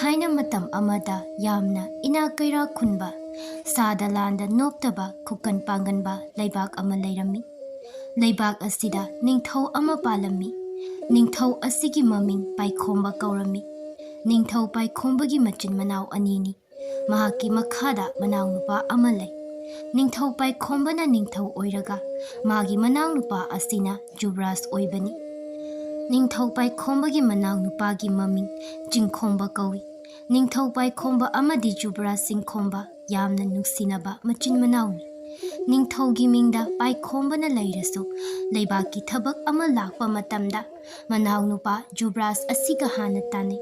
Haina matam amada yamna ina kaira khunba sada landa noptaba khukan panganba leibak ama leirami leibak asida ningthau ama palami ningthau asigi maming paikhomba kaurami ningthau paikhomba gi machin manaw anini mahaki makhada manaw nupa ama lei ningthau paikhomba na ningthau oiraga magi manaw nupa asina Jubraj oibani ningthau paikhomba gi manaw nupa gi maming jingkhomba kawi ningthau paikhomba amadi Jubraj singkhomba yamna nungsinaba machin manawni ningthau gi mingda paikhomba na leirasu leibaki thabak ama lakpa matamda manaw nupa Jubraj asiga hana tani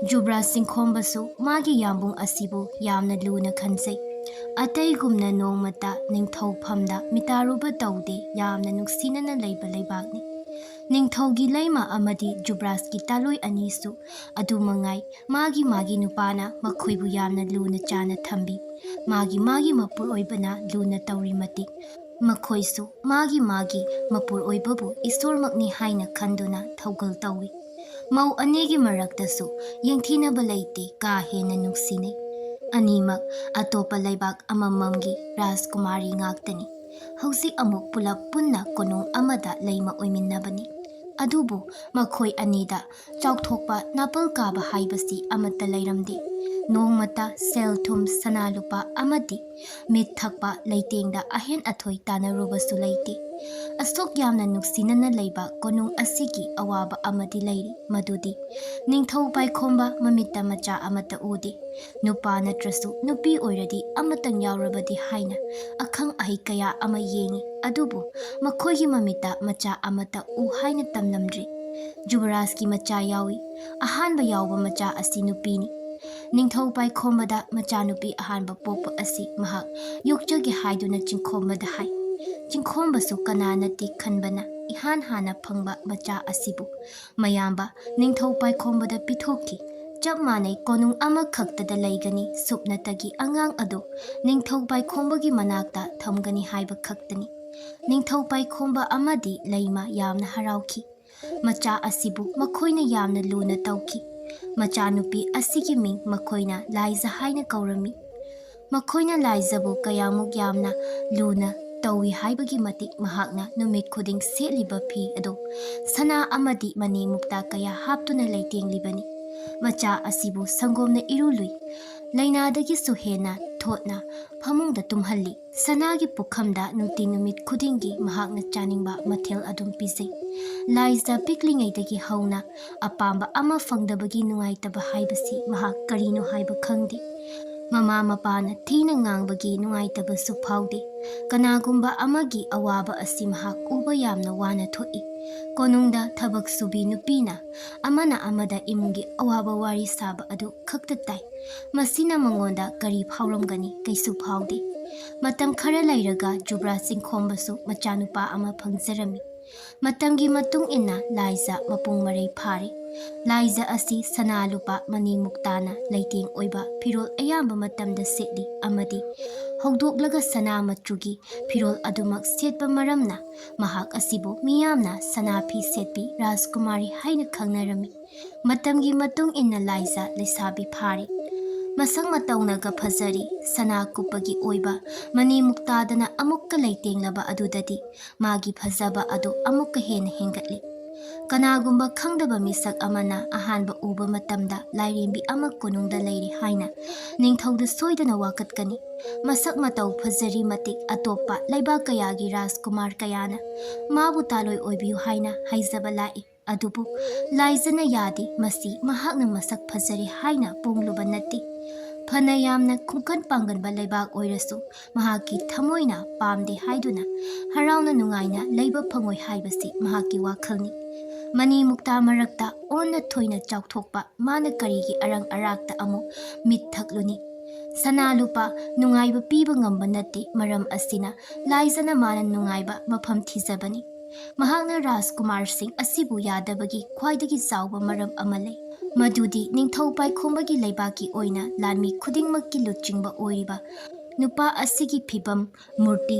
Jubraj singkhomba su magi yambung asibu yamna luna khansai atai gumna nongmata ningthau phamda mitaruba taude yamna nungsinana leiba leibakni ningthau gi leima amadi Jubraj ki taloi anisu adu mangai magi nupana makhoibu yamna luna chana thambi magi mapur oibana luna tauri mati makhoisu magi mapur oibabu isormakni haina khanduna thaugal tawi mau anegi maraktasu yengthina balaite ka hena nuksine animak atopa leibak amamamgi Rajkumari ngaktani hausi amuk pulap punna konong amada leima oiminnabani adubu makhoi anida chauthokpa napal kaba haibasi amata leiramdi nongmata sel thum sanalupa amadi mit thakpa leitengda ahen athoi tanarubasu leite asok yamna nuksinana leiba konong asigi awaba amadi leiri madudi ningthau paikhomba mamita macha amata udi nupa natrasu nupi oiradi amatang yaurabadi haina akhang ahi kaya ama yengi adubu makhoigi mamita macha amata u haina tamlamdri Jubraj ki macha yawi ahanba yawba macha asi nupini ningthau paikhomba macha nupi ahanba pokpa asi mahak yokjagi haiduna chingkhomba hai chingkhomba su kanana ti khanbana ihan hana phangba macha asibu mayamba ningthau paikhomba da pithoki chap manai konung ama khakta da leigani supnatagi angang ado ningthau paikhomba gi manakta thamgani haiba khaktani ningthau paikhomba amadi leima yamna harauki macha asibu makhoina yamna luna tauki macha nupi asigi ming makhoina Laija haina kaurami makhoina Laijabu kayamuk yamna luna tawi haibagi matik mahakna numit khuding setliba phi ado sana amadi mani mukta kaya haptuna leitenglibani macha asibu sangomna irului lainadagi suhena thotna phamungda tumhalli sanagi pukhamda nuti numit khudingi mahakna chaningba mathel adum pizai Laija piklingaidagi hauna apamba ama fangdabagi nungaitaba haibasi mahak karino haiba khangdi mama mapana thina ngangbagi nungaitaba su phaude kanagumba amagi awaba asi mahak uba yamna wana thoi konungda thabak subi nupina amana amada imungi awaba wari saba adu khakta tai masina mangonda kari phauramgani kaisu phaude matam khara lairaga Jubraj singkhomba su machanupa ama phangjarami matamgi matung inna Laija mapung marei phari Laija asi sanalupa mani muktana leiteng oiba phirol ayamba matamda setli amadi hogdoklaga sana machugi phirol adumak setpa maramna mahak asibu miyamna sana phi setpi Rajkumari haina khangnarami matamgi matung inna Laija lesabi phari masang mataunaga phajari sana kupagi oiba mani muktadana amukka leitenglaba adudadi magi phajaba adu amukka hena hengatli kanagumba khangdaba misak amana ahanba uba matamda lairimbi ama konungda leiri haina ningthauda soidana wakatkani masak matau phajari matik atopa leiba kayagi Rajkumar kayana mabu taloi oibiu haina haijaba lai adubu Laijana yadi masi mahakna masak phajari haina pongluba natti phana yamna khungkan panganba leibak oirasu mahaki thamoina pamde haiduna harauna nungaina leiba phangoi haibasi mahaki wakhalni mani mukta marakta onna thoina chauthokpa mana karigi arang arakta amu mit thakluni sanalupa nungaiba piba ngamba natti maram asina Laijana mana nungaiba mafam thijabani mahakna Rajkumar Singh asibu yadabagi khwaidagi chawba maram amalai madudi ningthau paikhomba leibaki oina lanmi khudingmakki luchingba oiriba nupa asigi phibam murti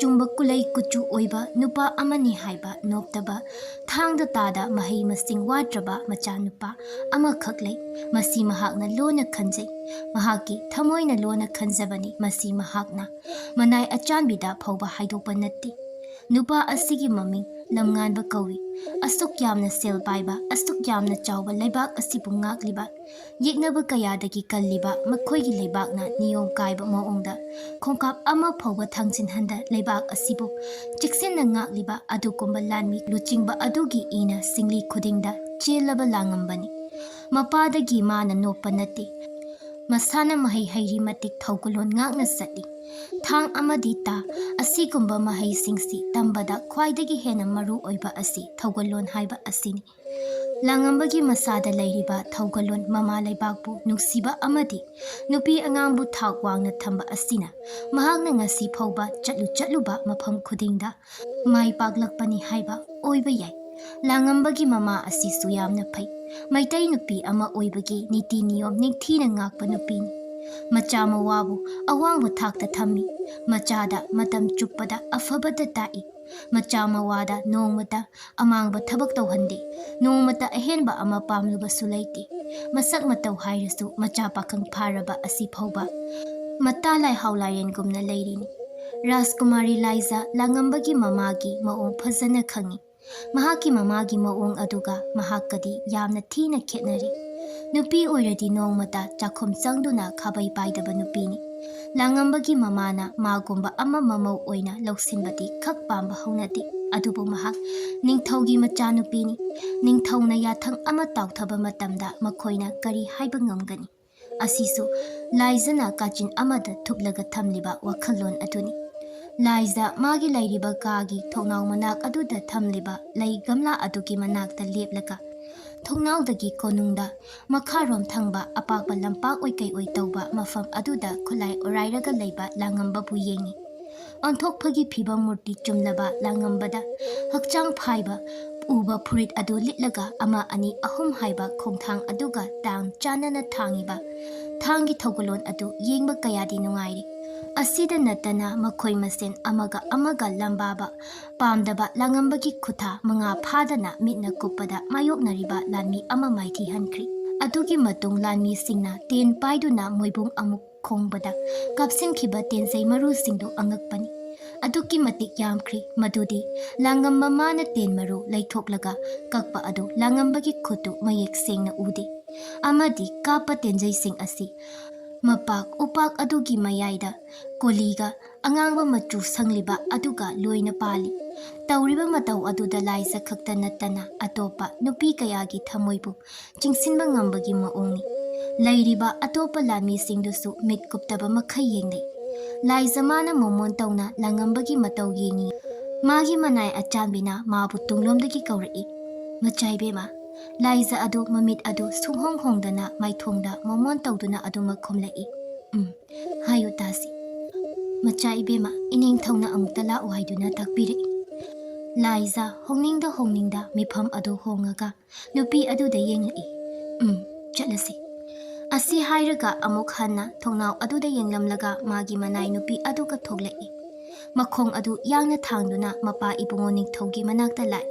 chumba kulay kuchu oiba nupa amani haiba noptaba thangda tada mahai masing wadraba macha nupa ama khaklei masi mahakna lona khanjai mahaki thamoina lona khanjabani masi mahakna manai achanbida phauba haidokpa natti nupa asigi maming lamnganba kawi asuk yamna sel paiba asuk yamna chawba leibak asibu ngakliba yeknaba kayadagi kalliba makhoigi leibakna niyom kaiba maongda khongkap ama phauba thangsin handa leibak asibu chiksinna ngakliba adukumba lanmi luchingba adugi ina singli khudingda chelaba langambani mapadagi mana noppa natti masana mahai hairi matik thaukulon ngakna sati thang amadi ta asigumba mahai singsi tambada khwaidagi hena maru oiba asi thaugalon haiba asini langambagi masada lairiba thaugalon mama laibakbu nuksiba amadi nupi angangbu thak wangna thamba asina mahakna ngasi phauba chatluba mafam khudingda mai paklakpani haiba oiba yai langambagi mama asi suyamna phai maitai nupi ama oibagi niti niyom ningthina ngakpa nupini macha mawabu awangbu thakta thammi machada matam chuppada afabada tai macha mawada nongmata amangba thabak tawhande nongmata ahenba ama pamluba sulaiti masak matau hairasu macha pakhang pharaba asi phauba mata lai haularen gumna leirini Rajkumari Laija langambagi mamagi maong phajana khangi mahaki mamagi maong aduga mahakadi yamna thina khetnari nupi oiradi nongmata chakhom changduna khabai paidaba nupini langambagi mamana magumba ama mamau oina lausinbadi khak pamba haunati adubu mahak ningthaugi macha nupini ningthauna yathang ama tauthaba matamda makhoina kari haiba ngamgani asisu laijana kachin amada thuplaga thamliba wakhalon atuni Laija magi lairiba kagi thongnau manak aduda thamliba lei gamla adugi manakta leplaka thongnau-dagi konungda makharom thangba apakba lampak oikai oi tauba mafam aduda khulai orairaga leiba langamba bu yengi onthokphagi phiba murti chumlaba langambada hakchang phaiba uba phurit adu litlaga ama ani ahum haiba khongthang aduga tang chanana thangiba thangi thogolon adu yengba kayadi nungairi asida natana makhoi masen amaga lambaba pamdaba langambagi khutha manga phadana mitna kupada mayoknariba lanmi ama maithi hankri adugi matung lanmi singna ten paiduna moibung amuk khongbada kapsin khiba tensei maru singdu angakpani aduki matik yamkri madudi langamba mana ten maru leithoklaga kakpa adu langambagi khutu mayek sengna udi amadi kapa tenjai sing asi mapak upak adugi mayaida koliga angangba machu sangliba aduga loina pali tawriba matau aduda laisa khakta natana atopa nupi kayagi thamoibu chingsinba ngambagi maongni lairiba atopa lami singdusu mit kuptaba makhai yengne laisa mana momon tawna langambagi matau yengi magi manai achanbina mabu tunglomdagi kawrai machaibema Laija adu mamit adu sunghong hongdana maithongda momon tawduna adu makhomlai hayu tasi macha ibema ining thongna amukta la uhaiduna takpiri Laija hongningda mifam adu hongaga nupi adu da yenglai chatlasi asi hairaga amuk hanna thongnau adu da yenglamlaga magi manai nupi adu ka thoglai makhong adu yangna thangduna mapa ibungo ningthogi manakta lai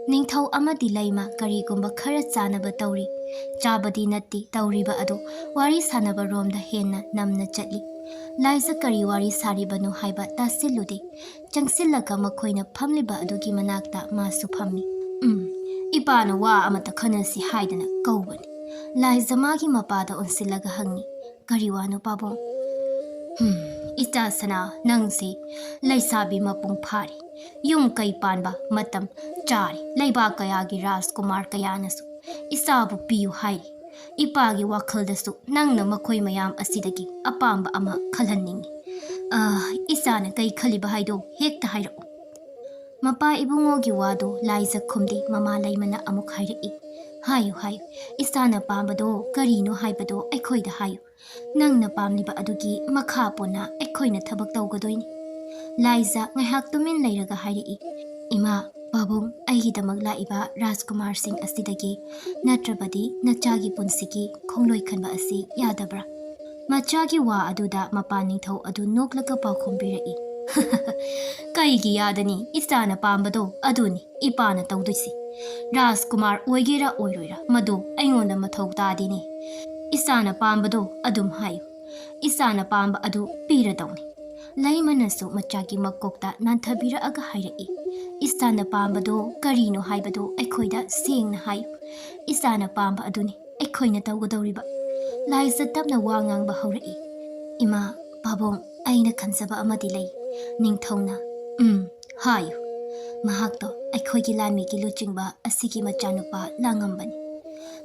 Ningthau amadi laima karigumba khara chanaba tawri chabadi natti tawriba adu wari sanaba romda henna namna chatli Laija kari wari saribanu haiba tasiludi changsillaga makhoina phamliba adugi manakta masu phammi ipana wa amata khanasi haidana kaubani Laija magi mapada onsillaga hangi kari wanu pabong Thoisana nangsi laisabi mapung phari yum kai panba matam chari laiba kayagi Rajkumar kayanasu isabu piyu hai ipagi wakhaldasu nangna makhoi mayam asidagi apamba ama khalhanningi isana kai khaliba haido hekta hairo mapa ibungogi wado Laija khumdi mama laimana amuk hairi hayu isana pambado karino haibado aikhoida hayu nangna pamliba adugi makha pona aikhoina thabak tawgadoini Laija ngaihak tumin leiraga hairi ima babung aigidamak laiba Rajkumar singh asidagi natrabadi nachagi punsigi khongloi khanba asi yadabra machagi wa aduda mapa ningthau adu noklaga paukhombirai Kaigi yadani isana pambado aduni ipana tawdusi. Rajkumar oigera oiroira madu aingonda mathau tadini. Isana pambado adum hayu. Isana pamba adu piradawni. Laimanasu machagi makokta nanthabira aga hairei. Isana pambado karino haibado aikhoida sengna hayu. Isana pamba aduni aikhoina tawgodawriba. Laisa tapna wa ngangba haurei. Ima babong aina khansaba amadi lei. Ningthona hayu. Mahakto aikhoigi lanmigi luchingba asigi machanupa langambani.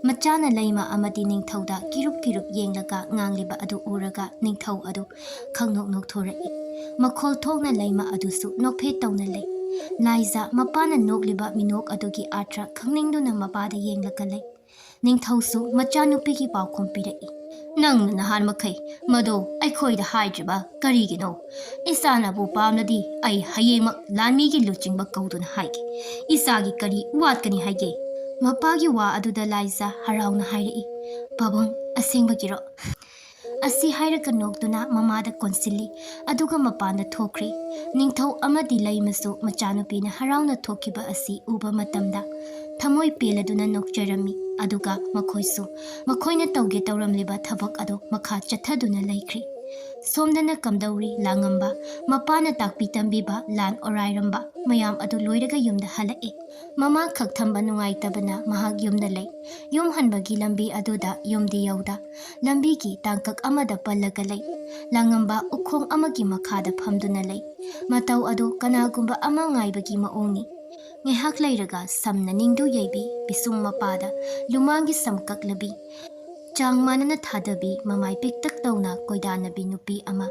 Machana laima amadi ningthauda kirup yenglaga ngangliba adu uraga ningthau adu khangnok nokthorei. Makhol thokna laima adusu nokphe tawna lei. Laija mapana nogliba minok adugi atra khangningduna mapada yenglaga lei. Ningthausu machanupigi pawkhom pirei. Nang nahan makai mado aikhoida haidriba karigino. Isana bu pamnadi ai hayemak lanmigi luchingba kauduna haige. Isagi kari watkani haige. Mapagi wa aduda Laija harauna hairei. Babong asengbagiro. Asi hairaka noktuna mamada konsili aduga mapanda thokri. Ningthau amadi laimasu machanupina harauna thokiba asi uba matamda. Thamoi peladuna nokjarami aduga makhoisu makhoina tawge tawramliba thabak adu makha chathaduna laikri. Somdana kamdauri langamba mapana takpi tambiba lan orairamba mayam adu loiraga yumda halae. Mama khakthamba nungaitabana mahag yumda lei. Yum hanbagi lambi aduda yumdi yauda. Lambi ki tangkak amada palaga lei. Langamba ukhong amagi makhada phamduna lei. Matau adu kanagumba ama ngaibagi maongi. Ngehak lairaga samna ningdu yaibi bisum mapada lumangi samkak labi. Chang manana thadabi mamai piktak tawna koidanabi nupi ama.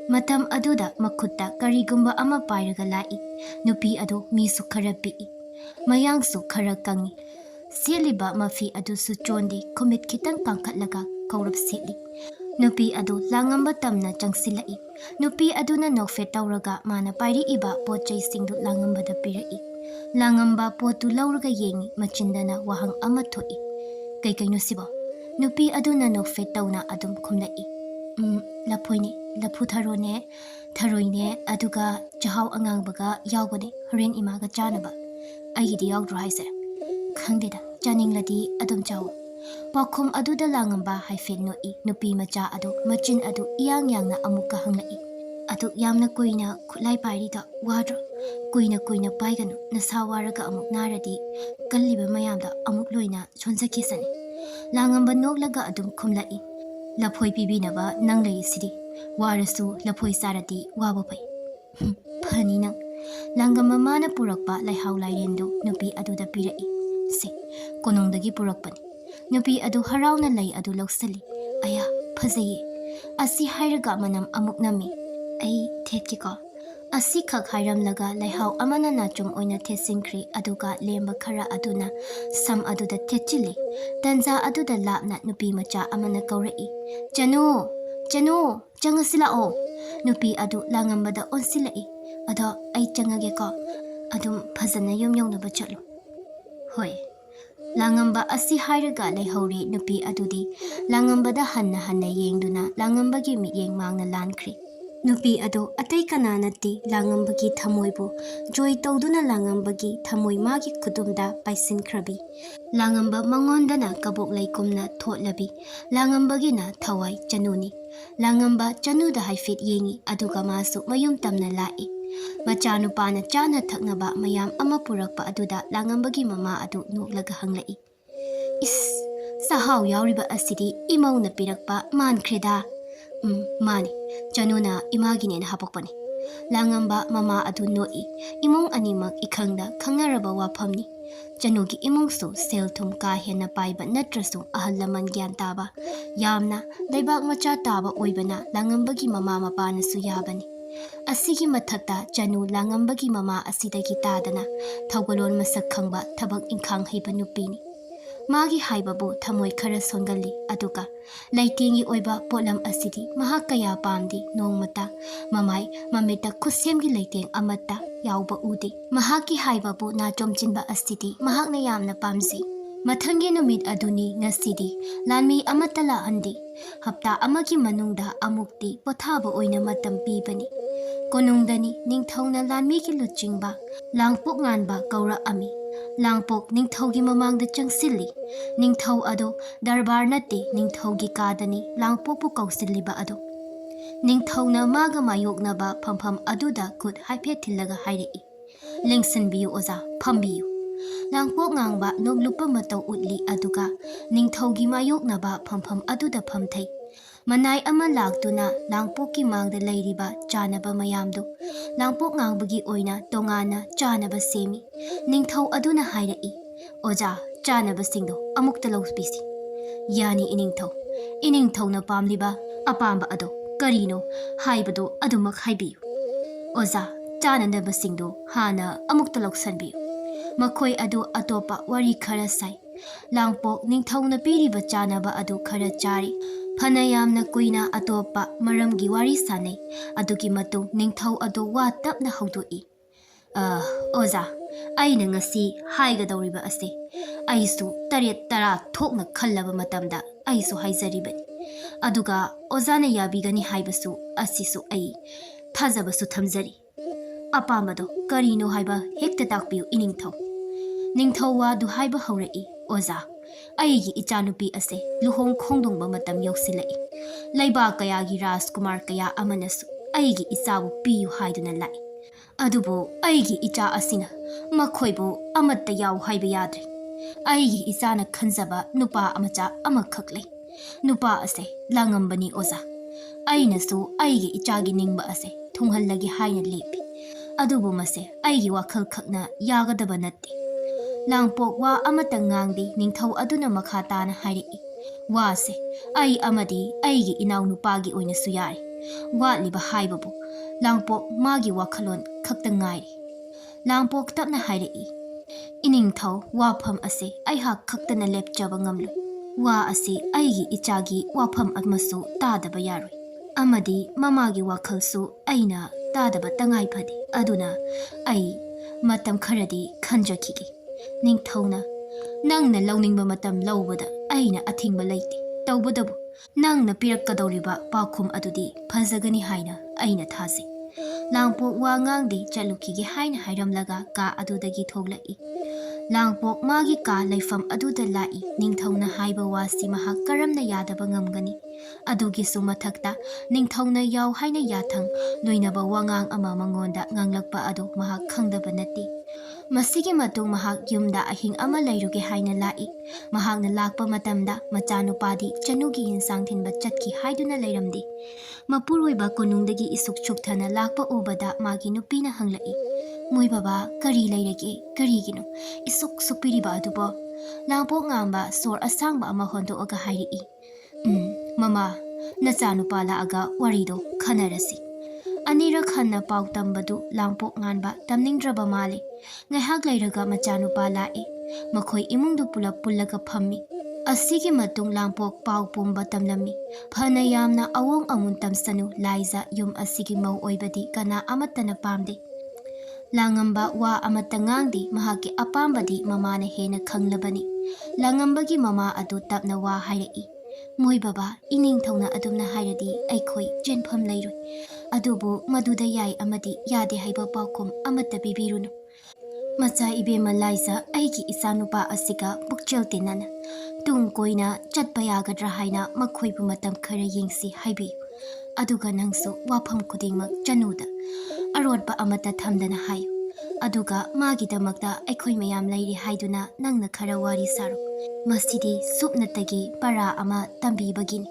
Matam aduda makhutta karigumba ama pairaga lai. Nupi adu misu kharapi. Mayangsu khara kangi. Siliba mafi adu su chondi kumit kitang kangkatlaga kaurap sili. Nupi adu langamba tamna changsilai. Nupi adu na nokfe tawraga mana pairi iba pochay singdu langamba da pirai. Langamba potu lauraga yengi machindana wahang ama thoi. Kay nusibo. Nupi adu na nokfe tawna adum kumlai. Lapoyne, laputharone, tharoine aduga jahaw angangbaga yawbane horen imaga chanaba. Aigidi yawdro haise. Khangdeda chaningladi adum chaw. Pakhum aduda langamba haifet noi nupi macha adu machin adu iyang yangna amuka hanglai. Adu yamna koina khulai pairida wadro. Koina paiganu nasawaraga amuk naradi kalliba mayamda amuk loina chonsakisani. Langamba noglaga adum khumlai. Lapoi pibinaba nanglai sidi. Warasu lapoi sarati wabapai. Phani nang. Langamba mana purakpa laihau lairendu nupi aduda pirai. Se konongdagi purakpani. Nupi adu harauna lai adu lausali. Aya phajaye. Asi hairaga manam amuk nami. Ai thetkiko. Asi khak hairam laga laihau amana nachum oina thesinkri aduga lemba khara aduna sam aduda thechili. Tanza aduda lapna nupi macha amana kaurei. Chanu changasila o. Nupi adu langambada onsilai. Ado ai changage ko. Adum phajana yum yawnaba chalo. Hoi. Langamba asi hairaga laihori nupi adudi langambada hanna yengduna langambagi miyeng mangna lankri. Nupi adu atai kananati langambagi thamoibu joy tawduna langambagi thamoi magi kudumda paisin krabi. Langamba mangondana kabok laikumna thotlabi. Langambagi na thawai chanuni. Langamba chanuda haifit yengi aduga masu mayum tamna lai. Machanupana chana thaknaba mayam ama purakpa aduda langambagi mama adu nuklaga hanglai. Is sahaw yawriba asidi imauna pirakpa mankreda. Mani chanuna imagine na hapokpani. Langamba mama adu noi imong animak ikhangda khangaraba waphamni. Chanugi imongsu sel thum ka hena paiba natrasu ahalaman gyan taba. Yamna laibak macha taba oibana langambagi mama mapana su yabani. Asigi mathakta chanu langambagi mama asidagi tadana thawgalon masak khangba thabak inkhang haiba nupini. Magi haibabu thamoi khara songali aduka laitingi oiba polam asidi mahak kaya pamdi nongmata mamai mamita khusemgi laiteng amata yawba udi mahaki haibabu na chomchinba asidi mahak na yamna pamsi mathangi numit aduni ngasidi lanmi amatala andi hapta amagi manungda amukti pothaba oina matam pibani Konungdani ningthꯧna lanmigi luchingba langpok nganba kaura'ami. Langpok ningthꯧgi mamangda changsilli. Ningthौ ado darbar natte ningthौgi kadani langpokpu kausilliba ado. Ningthौna maga mayoknaba phampham aduda khut haifet thillaga hairei. Lengsinbiyu oza phambiyu. Langpok ngangba noglupa matau utli aduga ningthौgi mayoknaba phampham aduda phamthai. Manai ama laktuna langpokki mangda leiriba chanaba mayamdu langpok ngangbagi oina tongana chanaba semi. Ningthौ aduna hairei. Oza chanaba singdo amukta lauspisi. Yani iningthौna pamliba apamba ado karino haibado adumak haibiyu. Oza chananaba singdo hana amukta lausanbiyu. Makhoi adu atopa wari khara sai. Langpok ningthौna piriba chanaba adu khara chari. Phanayamna kuina atopa maramgi wari sanai. Adugi matung ningthौ adu wa tapna haudoi. Oza aina ngasi haigadawriba ase. Aisu taret tara thokna khallaba matamda aisu haizaribani. Aduga ozana yabigani haibasu asisu ai thajabasu thamjari. Apamado karino haiba hekta takpiu iningthौ. Ningthौ wadu haiba haurei. Oza aigi ichanupi ase luhong khongdongba matam yausilai. Laiba kayagi Rajkumar kaya amanasu aigi ichabu piyu haiduna lai. Adubu aigi icha asina makhoibu amatta yau haiba yadre. Aigi ichana khanjaba nupa amacha amakhakle. Nupa ase langambani oza. Ainasu aigi ichagi ningba ase thunghallagi haina lepi. Adubu mase aigi wakhal khakna yagadaba natte. Langpok wa amata ngangdi ningthौ aduna makha tana hairei. Wa se ai amadi aigi inaw nupagi oina suyari. Wa liba haibabu langpok magi wakhalon khakta ngairi. Langpok tapna hairei. Iningthौ wafam ase ai ha khaktana lepchaba ngamlu. Wa ase aigi ichagi wafam amasu tadaba yaroi. Amadi mamagi wakhalsu aina tadaba tangai phadi. Aduna ai matam kharadi khanjakhige. Ningthौna nangna launingba matam laubada aina athingba leite. Taubadabu nangna pirakkadawriba pakhum adudi phajagani haina aina thase. Langpok wa ngangdi chalukhige haina hairamlaga ka adudagi thoglai. Langpok magi ka laifam aduda lai. Ningthौna haiba wasi mahak karamna yadaba ngamgani. Adugisu mathakta ningthौna yaw haina yathang loinaba wangang ama mangonda nganglakpa adu mahak khangdaba natti. Masigi matung mahak yumda ahing ama lairuge haina lai. Mahakna lakpa matamda machanupadi chanugi hinsang thinba chatki haiduna lairamdi. Mapuroiba konungdagi isuk chukthana lakpa ubada magi nupina hanglai. Moi baba kari lairage karigino isuk supiriba adubo. Langpok ngamba sor asangba ama hondoaga hairei. Mama nachanupa laaga warido khanarasi. Anirak hanna pau tambadu langpok nganba tamningdraba male. Ngaihak lairaga machanupa lae. Makhoi imungdu pulap pullaga phammi. Asigi matung langpok pau pumba tamlami. Phanayamna awong angun tamsanu Laija yum asigi mau oibadi kana amatana pamde. Langamba wa amata ngangdi mahaki apambadi mamana hena khanglabani. Langambagi mama adu tapna wa hairei. Moi baba iningthौna adumna hairadi aikhoi chenpham leiroi. Adubu maduda yai amadi yade haiba paukhum amata bibirunu. Macha ibema Laija aigi ichanupa asiga bukchel tenana. Tung koina chatpa yagadra haina makhoibu matam khara yengsi haibi. Aduga nangsu wafam khudingmak chanuda arotpa amata thamdana hayo. Aduga magidamakta aikhoi mayam leiri haiduna nangna khara wari saru. Masidi supnatagi para ama tambibagini.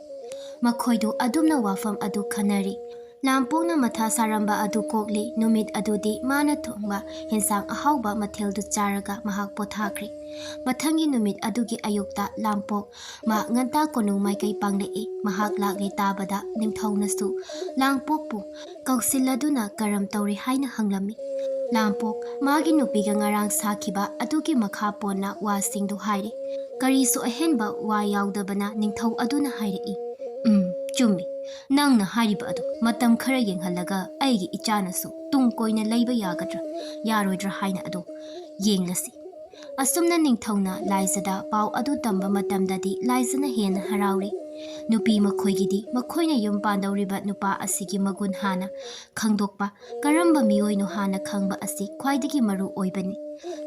Makhoidu adumna wafam adu khanari. Lampokna matha saramba adu kokli numit adudi mana thongba hinsang ahauba matheldu charaga mahak pothakri. Mathangi numit adugi ayukta lampok ma nganta konung maikai panglei mahak lagai tabada ningthौnasu langpokpu kausiladuna karam tawri haina hanglami. Lampok magi nupiga ngarang sakhiba adugi makha ponna wasingdu hairi. Karisu ahenba wa yaudabana ningthौ aduna hairei. Chumi nangna hariba adu matam khara yenghalaga aigi ichanasu tung koina leiba yagadra yaroidra haina adu yenglasi. Asumna ningthौna Laijada pau adu tamba matamdadi Laijana hena harauri. Nupi makhoigidi makhoina yum pandawriba nupa asigi magun hana khangdokpa karamba miyoino hana khangba asi khwaidagi maru oibani.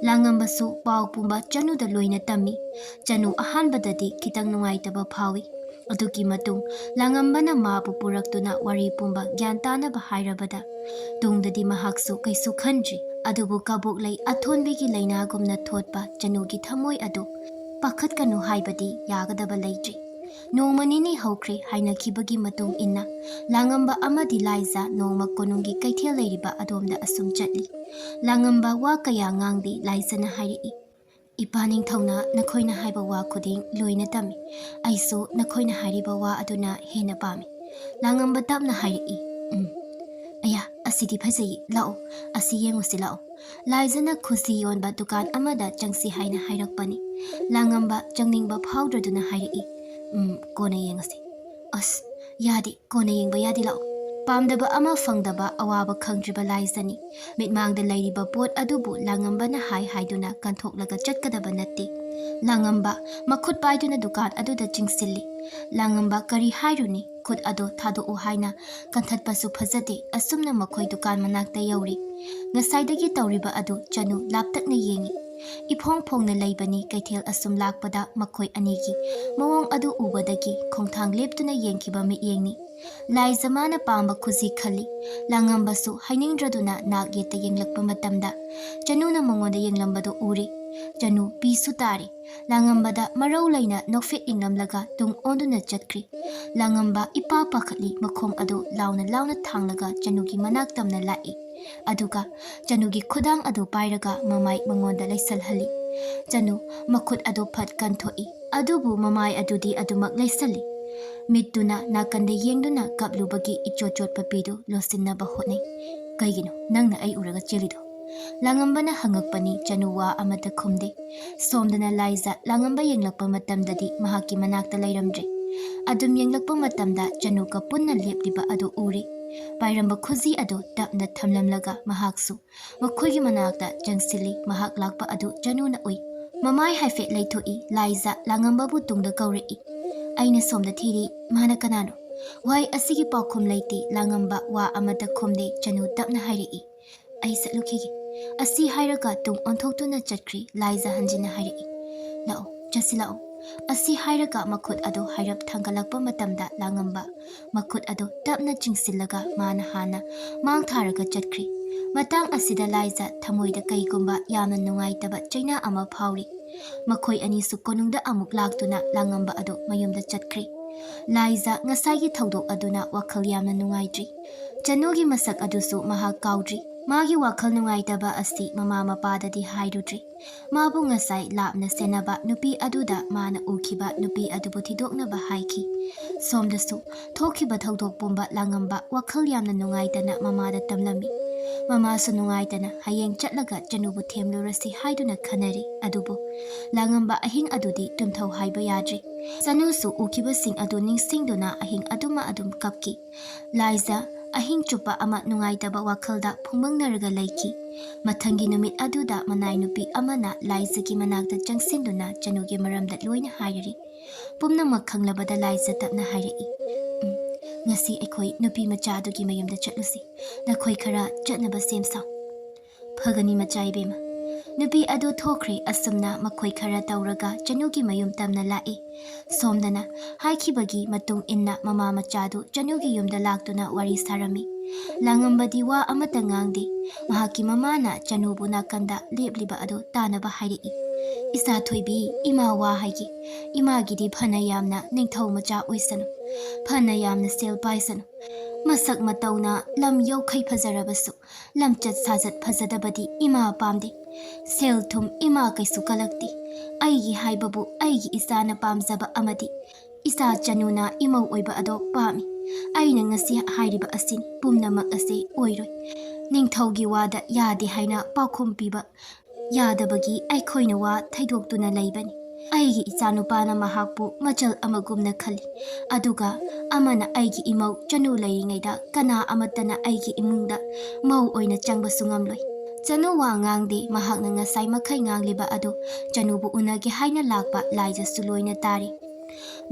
Langambasu pau pumba chanu da loina tami. Chanu ahanbadadi kitang nungaitaba phawi. Aduki matung langambana mabu puraktuna wari pumba gyantana bahairabada. Tungdadi mahaksu kaisu khandri. Adubu kabuk lay athonbigi laina gumna thotpa chanugi thamoi adu. Pakhat kanu haibadi yagadaba laytri. Noma nini haukri haina kibagi matung inna. Langamba amadi Laija noma konungi kaithel layriba adomda asum chatli. Langamba wa kaya ngangdi Laija na hairi. Ipaning thawna nakhoina haiba wa khuding loina tami. Aisu nakhoina hairiba wa aduna hena pami. Langamba tapna hairi. Aya asidi phajai lao asi yengusi lao. Laija na khusi yonba dukan amada changsi haina hairakpani. Langamba changningba phawdraduna hairi. Kona yengasi. As yadi kona yengba yadi lao. Pamdaba ama fangdaba awaba khangdriba Laijani. Mitmangda layriba pot adubu langamba na haiduna kanthoklaga chatkadaba natti. Langamba makhut paiduna dukan aduda chingsilli. Langamba kari hairuni khut ado thado u haina kanthatpasu phajade asumna makhoi dukan manakta yauri. Ngasaidagi tawriba adu chanu laptakna yengi. Ipong phongna laibani kaithel asum lakpada makhoi anigi mawong adu ubadagi khongthang leptuna yengkiba mi yengni. Laija mana pamba khuzi khali. Langambasu hainingdraduna nak yeta yenglakpa matamda chanuna mangonda yenglambado uri. Chanu pisu tari. Langambada marau laina nokfit inglamlaga tung onduna chatkri. Langamba ipa pakhatli makhong adu launa thanglaga chanugi manak tamna lai. Aduga chanugi khudang adu pairaga mamai mangonda laisalhali. Chanu makhut adu phat kanthoi. Adubu mamai adudi adumak laisalli. Mituna nakande yengduna kaplubagi ichochot papidu losinna bahotnai. Kaigino nangna ai uraga chelido. Langambana hangakpani chanuwa amata khumde. Somdana Laija langamba yenglakpa matamdadi mahaki manakta layramdre. Adum yenglakpa matamda chanuka punna lepliba adu uri. Pairamba khuzi adu tapna thamlamlaga mahaksu. Makhoigi manakta changsili mahak lakpa adu chanuna ui. Mamai haifet laithoi Laija langambabu tungda kaurei. Aina somda thiri mana kanano. Wai asigi paukhum laiti langamba wa amata khumde chanu tapna hairei. Ai satlukigi. Asi hairaga tung onthoktuna chatkri Laija hanjina hairi. Lao, chasi lao. Asi hairaga makhut ado hairap thangalakpa matamda langamba. Makhut ado tapna chingsillaga mana hana mang tharaga chatkri. Matang asida Laija thamoida kaigumba yamna nungaitaba chaina ama phawri. Makhoi ani su konungda amuk laktuna langamba ado mayumda chatkri. Laija ngasagi thawdok aduna wakhal yamna nungaitri. Chanugi masak adusu mahak kaudri. Magi wakhal nungaitaba asi mama mapadadi hairudri. Mabu ngasai lapna senaba nupi aduda mana ukiba nupi adubu thidoknaba haiki. Somdasu thokiba thawdok pumba langamba wakhal yamna nungaitana mamada tamlami. Mama su nungaitana hayeng chatlaga chanubu themlurasi haiduna khanari adubu. Langamba ahing adudi tumthau haiba yadri. Sanusu ukiba sing adu ningsingduna ahing aduma adum kapki. Laija ahing chupa ama nungaitaba wakhalda phumbangnaraga laiki. Mathangi numit aduda manai nupi amana Laijagi manakta changsinduna chanugi maramda loina hairari. Pumnamak khanglabada Laija tapna hairei. Ngasi aikhoi nupi macha adugi mayumda chatlusi. Nakhoi khara chatnaba semsaw. Phagani macha ibema. Nupi adu thokri asumna makhoi khara tawraga chanugi mayum tamna lai. Somdana haikibagi matung inna mama machadu chanugi yumda laktuna wari sarami. Langambadi wa amata ngangdi. Mahaki mamana chanubu nakanda lepliba adu tanaba hairei. Isa thoibi ima wa haigi. Ima gidi phana yamna ningthau macha oisanu. Phana yamna sel paisanu. Masak matawna lam yaukhai phajarabasu. Lam chat sajat phajadabadi ima pamdi. Sel thum ima kaisu kalakti. Aigi haibabu aigi isana pamzaba amadi. Isa chanuna imau oiba ado pami. Aina ngasi hairiba asin pumnamak ase oiroi. Ningthaugi wada yadi haina paukhum piba. Yadabagi aikhoina wa thaidoktuna laibani. Aigi ichanupana mahakpu machal amagumna khali. Aduga amana aigi imau chanu layingaida kana amatana aigi imungda mau oina changbasu ngamloi. Chanu wa ngangdi mahakna ngasai makhai ngangliba adu chanubu unagi haina lakpa Laija suloina tari.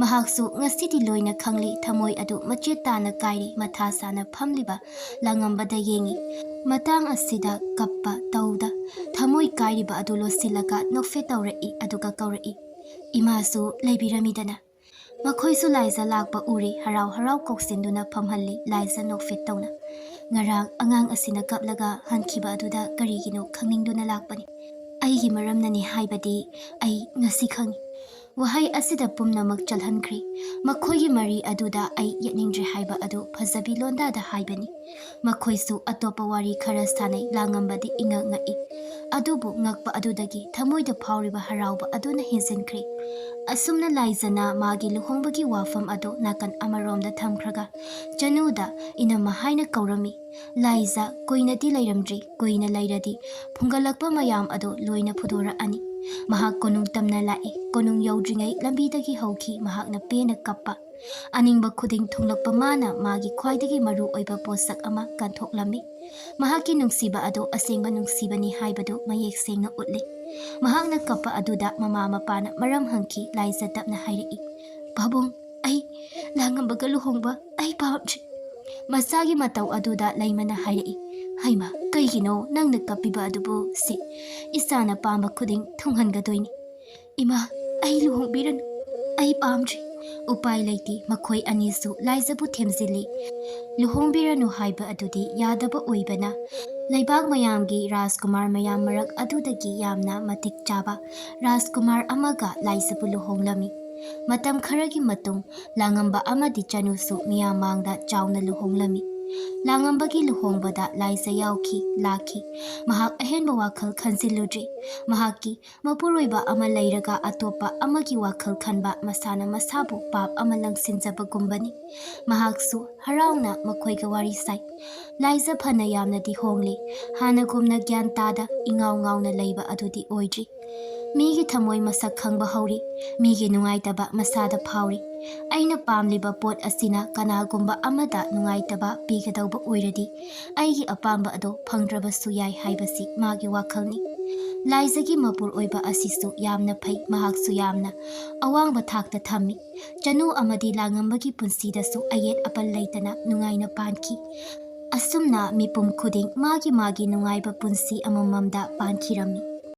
ꯃꯍꯥꯛꯁꯨ ꯉꯁꯤꯗꯤ ꯂꯣꯏꯅ ꯈꯪꯂꯤ ꯊꯃꯣꯏ ꯑꯗꯨ ꯃꯆꯦꯠ ꯇꯥꯅ ꯀꯥꯏꯔꯤ ꯃꯊꯥ ꯁꯥꯅ ꯐꯝꯂꯤꯕ ꯂꯥꯡꯉꯝꯕꯗ ꯌꯦꯡꯉꯤ ꯃꯇꯥꯡ ꯑꯁꯤꯗ ꯀꯞꯄ ꯇꯧꯗ ꯊꯃꯣꯏ ꯀꯥꯏꯔꯤꯕ ꯑꯗꯨ ꯂꯣꯠꯁꯤꯜꯂꯒ ꯅꯣꯛꯐꯦꯠ ꯇꯧꯔꯛꯏ ꯑꯗꯨꯒ ꯀꯧꯔꯛꯏ ꯏꯃꯥꯁꯨ ꯂꯩꯕꯤꯔꯝꯃꯤꯗꯅ ꯃꯈꯣꯏꯁꯨ ꯂꯥꯏꯖ ꯂꯥꯛꯄ ꯎꯔꯤ ꯍꯔꯥꯎ ꯍꯔꯥꯎ ꯀꯧꯁꯤꯟꯗꯨꯅ ꯐꯝꯍꯜꯂꯤ ꯂꯥꯏꯖ ꯅꯣꯛꯐꯦꯠ ꯇꯧꯅ ꯉꯔꯥꯡ ꯑꯉꯥꯡ ꯑꯁꯤꯅ ꯀꯞꯂꯒ ꯍꯟꯈꯤꯕ ꯑꯗꯨꯗ ꯀꯔꯤꯒꯤꯅꯣ ꯈꯪꯅꯤꯡꯗꯨꯅ ꯂꯥꯛꯄꯅꯤ ꯑꯩꯒꯤ ꯃꯔꯝꯅꯅꯤ ꯍꯥꯏꯕꯗꯤ ꯑꯩ ꯉꯁꯤ ꯈꯪꯉꯤ ꯋꯥꯍꯩ ꯑꯁꯤꯗ ꯄꯨꯝꯅꯃꯛ ꯆꯜꯍꯟꯈ꯭ꯔꯤ ꯃꯈꯣꯏꯒꯤ ꯃꯔꯤ ꯑꯗꯨꯗ ꯑꯩ ꯌꯦꯠꯅꯤꯡꯗ꯭ꯔꯦ ꯍꯥꯏꯕ ꯑꯗꯨ ꯐꯖꯕꯤ ꯂꯣꯟꯗꯥꯗ ꯍꯥꯏꯕꯅꯤ ꯃꯈꯣꯏꯁꯨ ꯑꯇꯣꯞꯄ ꯋꯥꯔꯤ ꯈꯔ ꯁꯥꯟꯅꯩ ꯂꯥꯡꯉꯝꯕꯗꯤ ꯏꯉꯛ ꯉꯛꯏ ꯑꯗꯨꯕꯨ ꯉꯛꯄ ꯑꯗꯨꯗꯒꯤ ꯊꯃꯣꯏꯗ ꯐꯥꯎꯔꯤꯕ ꯍꯔꯥꯎꯕ ꯑꯗꯨꯅ ꯍꯦꯟꯖꯤꯟꯈ꯭ꯔꯤ ꯑꯁꯨꯝꯅ ꯂꯥꯏꯖꯅ ꯃꯥꯒꯤ ꯂꯨꯍꯣꯡꯕꯒꯤ ꯋꯥꯐꯝ ꯑꯗꯨ ꯅꯥꯀꯟ ꯑꯃꯔꯣꯝꯗ ꯊꯝꯈ꯭ꯔꯒ ꯆꯅꯨꯗ ꯏꯅꯝꯃ ꯍꯥꯏꯅ ꯀꯧꯔꯝꯃꯤ ꯂꯥꯏꯖ ꯀꯨꯏꯅꯗꯤ ꯂꯩꯔꯝꯗ꯭ꯔꯤ ꯀꯨꯏꯅ ꯂꯩꯔꯗꯤ ꯐꯨꯡꯒꯠꯂꯛꯄ ꯃꯌꯥꯝ ꯑꯗꯨ ꯂꯣꯏꯅ ꯐꯨꯗꯣꯔꯛꯑꯅꯤ ꯃꯍꯥꯛ ꯀꯣꯅꯨꯡ ꯇꯝꯅ ꯂꯥꯛꯏ ꯀꯣꯅꯨꯡ ꯌꯧꯗ꯭ꯔꯤꯉꯩ ꯂꯝꯕꯤꯗꯒꯤ ꯍꯧꯈꯤ ꯃꯍꯥꯛꯅ ꯄꯦꯟꯅ ꯀꯞꯄ ꯑꯅꯤꯡꯕ ꯈꯨꯗꯤꯡ ꯊꯨꯡꯂꯛꯄ ꯃꯥꯅ ꯃꯥꯒꯤ ꯈ꯭ꯋꯥꯏꯗꯒꯤ ꯃꯔꯨ ꯑꯣꯏꯕ ꯄꯣꯠꯁꯛ ꯑꯃ ꯀꯟꯊꯣꯛꯂꯝꯃꯤ ꯃꯍꯥꯛꯀꯤ ꯅꯨꯡꯁꯤꯕ ꯑꯗꯨ ꯑꯁꯦꯡꯕ ꯅꯨꯡꯁꯤꯕꯅꯤ ꯍꯥꯏꯕꯗꯨ ꯃꯌꯦꯛ ꯁꯦꯡꯅ ꯎꯠꯂꯤ ꯃꯍꯥꯛꯅ ꯀꯞꯄ ꯑꯗꯨꯗ ꯃꯃꯥ ꯃꯄꯥꯅ ꯃꯔꯝ ꯍꯪꯈꯤ ꯂꯥꯏꯖ ꯇꯞꯅ ꯍꯥꯏꯔꯛꯏ ꯄꯥꯕꯨꯡ ꯑꯩ ꯂꯥꯡꯉꯝꯕꯒ ꯂꯨꯍꯣꯡꯕ ꯑꯩ ꯄꯥꯝꯗ꯭ꯔꯤ ꯃꯆꯥꯒꯤ ꯃꯇꯧ ꯑꯗꯨꯗ ꯂꯩꯃꯅ ꯍꯥꯏꯔꯛꯏ ꯍꯩꯃꯥ ꯀꯩꯒꯤꯅꯣ ꯅꯪꯅ ꯀꯞꯄꯤꯕ ꯑꯗꯨꯕꯨ ꯁꯤ ꯏꯆꯥꯅ ꯄꯥꯝꯕ ꯈꯨꯗꯤꯡ ꯊꯨꯡꯍꯟꯒꯗꯣꯏꯅꯤ ꯏꯃꯥ ꯑꯩ ꯂꯨꯍꯣꯡꯕꯤꯔꯅꯨ ꯑꯩ ꯄꯥꯝꯗ꯭ꯔꯤ ꯎꯄꯥꯏ ꯂꯩꯇꯦ ꯃꯈꯣꯏ ꯑꯅꯤꯁꯨ ꯂꯥꯏꯖꯕꯨ ꯊꯦꯝꯖꯤꯜꯂꯤ ꯂꯨꯍꯣꯡꯕꯤꯔꯅꯨ ꯍꯥꯏꯕ ꯑꯗꯨꯗꯤ ꯌꯥꯗꯕ ꯑꯣꯏꯕꯅ ꯂꯩꯕꯥꯛ ꯃꯌꯥꯝꯒꯤ ꯔꯥꯖꯀꯨꯃꯥꯔ ꯃꯌꯥꯝ ꯃꯔꯛ ꯑꯗꯨꯗꯒꯤ ꯌꯥꯝꯅ ꯃꯇꯤꯛ ꯆꯥꯕ ꯔꯥꯖꯀꯨꯃꯥꯔ ꯑꯃꯒ ꯂꯥꯏꯖꯕꯨ ꯂꯨꯍꯣꯡꯂꯝꯃꯤ ꯃꯇꯝ ꯈꯔꯒꯤ ꯃꯇꯨꯡ ꯂꯥꯡꯉꯝꯕ ꯑꯃꯗꯤ ꯆꯅꯨꯁꯨ ꯃꯤꯌꯥꯝ ꯃꯥꯡꯗ ꯆꯥꯎꯅ ꯂꯨꯍꯣꯡꯂꯝꯃꯤ ꯂꯥꯡꯉꯝꯕꯒꯤ ꯂꯨꯍꯣꯡꯕꯗ ꯂꯥꯏꯖ ꯌꯥꯎꯈꯤ ꯂꯥꯛꯈꯤ ꯃꯍꯥꯛ ꯑꯍꯦꯟꯕ ꯋꯥꯈꯜ ꯈꯟꯖꯤꯜꯂꯨꯗ꯭ꯔꯤ ꯃꯍꯥꯛꯀꯤ ꯃꯄꯨꯔꯣꯏꯕ ꯑꯃ ꯂꯩꯔꯒ ꯑꯇꯣꯞꯄ ꯑꯃꯒꯤ ꯋꯥꯈꯜ ꯈꯟꯕ ꯃꯁꯥꯅ ꯃꯁꯥꯕꯨ ꯄꯥꯞ ꯑꯃ ꯂꯪꯁꯤꯟꯖꯕꯒꯨꯝꯕꯅꯤ ꯃꯍꯥꯛꯁꯨ ꯍꯔꯥꯎꯅ ꯃꯈꯣꯏꯒ ꯋꯥꯔꯤ ꯁꯥꯏ ꯂꯥꯏꯖ ꯐꯅ ꯌꯥꯝꯅꯗꯤ ꯍꯣꯡꯂꯤ ꯍꯥꯟꯅꯒꯨꯝꯅ ꯒ꯭ꯌꯥꯟ ꯇꯥꯗ ꯏꯉꯥꯎ ꯉꯥꯎꯅ ꯂꯩꯕ ꯑꯗꯨꯗꯤ ꯑꯣꯏꯗ꯭ꯔꯤ ꯃꯤꯒꯤ ꯊꯃꯣꯏ ꯃꯁꯛ ꯈꯪꯕ ꯍꯧꯔꯤ ꯃꯤꯒꯤ ꯅꯨꯡꯉꯥꯏꯇꯕ ꯃꯁꯥꯗ ꯐꯥꯎꯔꯤ ꯑꯩꯅ ꯄꯥꯝꯂꯤꯕ ꯄꯣꯠ ꯑꯁꯤꯅ ꯀꯅꯥꯒꯨꯝꯕ ꯑꯃꯗ ꯅꯨꯡꯉꯥꯏꯇꯕ ꯄꯤꯒꯗꯧꯕ ꯑꯣꯏꯔꯗꯤ ꯑꯩꯒꯤ ꯑꯄꯥꯝꯕ ꯑꯗꯨ ꯐꯪꯗ꯭ꯔꯕꯁꯨ ꯌꯥꯏ ꯍꯥꯏꯕꯁꯤ ꯃꯥꯒꯤ ꯋꯥꯈꯜꯅꯤ ꯂꯥꯏꯖꯒꯤ ꯃꯄꯨꯔꯣꯏꯕ ꯑꯁꯤꯁꯨ ꯌꯥꯝꯅ ꯐꯩ ꯃꯍꯥꯛꯁꯨ ꯌꯥꯝꯅ ꯑꯋꯥꯡꯕ ꯊꯥꯛꯇ ꯊꯝꯃꯤ ꯆꯅꯨ ꯑꯃꯗꯤ ꯂꯥꯡꯉꯝꯕꯒꯤ ꯄꯨꯟꯁꯤꯗꯁꯨ ꯑꯌꯦꯠ ꯑꯄꯟ ꯂꯩꯇꯅ ꯅꯨꯡꯉꯥꯏꯅ ꯄꯥꯟꯈꯤ ꯑꯁꯨꯝꯅ ꯃꯤꯄꯨꯝ ꯈꯨꯗꯤꯡ ꯃꯥꯒꯤ ꯅꯨꯡꯉꯥꯏꯕ ꯄꯨꯟꯁꯤ ꯑꯃꯃꯝꯗ ꯄꯥꯟꯈꯤꯔꯝꯃꯤ